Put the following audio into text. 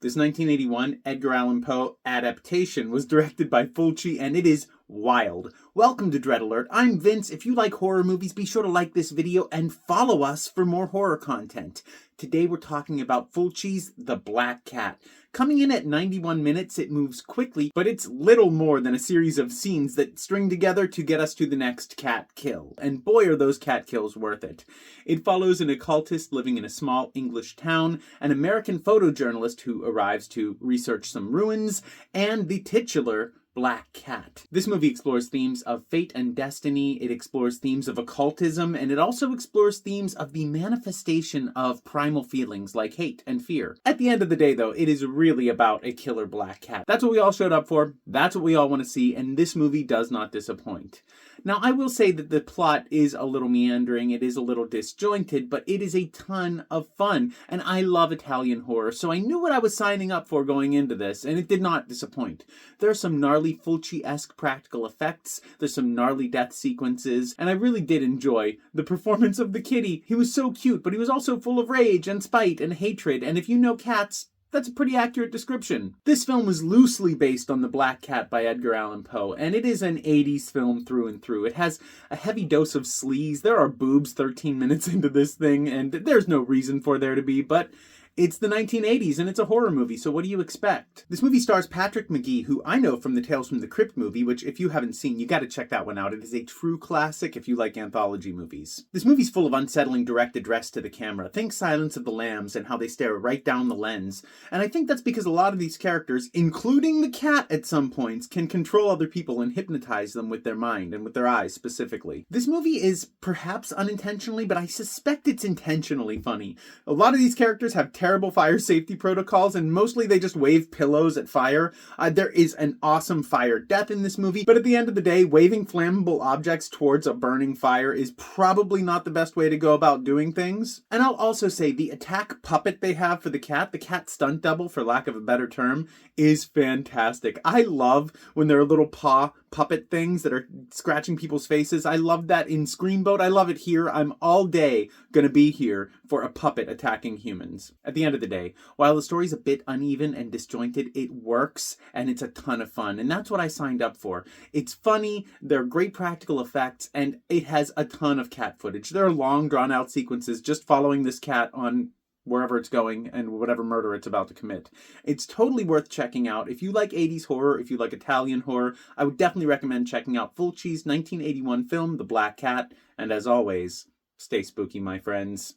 This 1981 Edgar Allan Poe adaptation was directed by Fulci, and it is wild. Welcome to Dread Alert. I'm Vince. If you like horror movies, be sure to like this video and follow us for more horror content. Today we're talking about Fulci's The Black Cat. Coming in at 91 minutes, it moves quickly, but it's little more than a series of scenes that string together to get us to the next cat kill. And boy, are those cat kills worth it. It follows an occultist living in a small English town, an American photojournalist who arrives to research some ruins, and the titular Black Cat. This movie explores themes of fate and destiny, it explores themes of occultism, and it also explores themes of the manifestation of primal feelings like hate and fear. At the end of the day, though, it is really about a killer black cat. That's what we all showed up for, that's what we all want to see, and this movie does not disappoint. Now, I will say that the plot is a little meandering, it is a little disjointed, but it is a ton of fun, and I love Italian horror, so I knew what I was signing up for going into this, and it did not disappoint. There are some gnarly Fulci-esque practical effects, there's some gnarly death sequences, and I really did enjoy the performance of the kitty. He was so cute, but he was also full of rage and spite and hatred, and if you know cats, that's a pretty accurate description. This film was loosely based on The Black Cat by Edgar Allan Poe, and it is an 80s film through and through. It has a heavy dose of sleaze. There are boobs 13 minutes into this thing, and there's no reason for there to be, but it's the 1980s and it's a horror movie, so what do you expect? This movie stars Patrick Magee, who I know from the Tales from the Crypt movie, which if you haven't seen, you gotta check that one out. It is a true classic if you like anthology movies. This movie's full of unsettling direct address to the camera. Think Silence of the Lambs and how they stare right down the lens. And I think that's because a lot of these characters, including the cat at some points, can control other people and hypnotize them with their mind and with their eyes specifically. This movie is perhaps unintentionally, but I suspect it's intentionally funny. A lot of these characters have terrible fire safety protocols, and mostly they just wave pillows at fire. There is an awesome fire death in this movie, but at the end of the day, waving flammable objects towards a burning fire is probably not the best way to go about doing things. And I'll also say the attack puppet they have for the cat stunt double, for lack of a better term, is fantastic. I love when there are little paw puppet things that are scratching people's faces. I love that in Screamboat. I love it here. I'm all day gonna be here for a puppet attacking humans. At the end of the day, while the story's a bit uneven and disjointed, it works and it's a ton of fun. And that's what I signed up for. It's funny, there are great practical effects, and it has a ton of cat footage. There are long drawn out sequences just following this cat on wherever it's going and whatever murder it's about to commit. It's totally worth checking out. If you like 80s horror, if you like Italian horror, I would definitely recommend checking out Fulci's 1981 film, The Black Cat. And as always, stay spooky, my friends.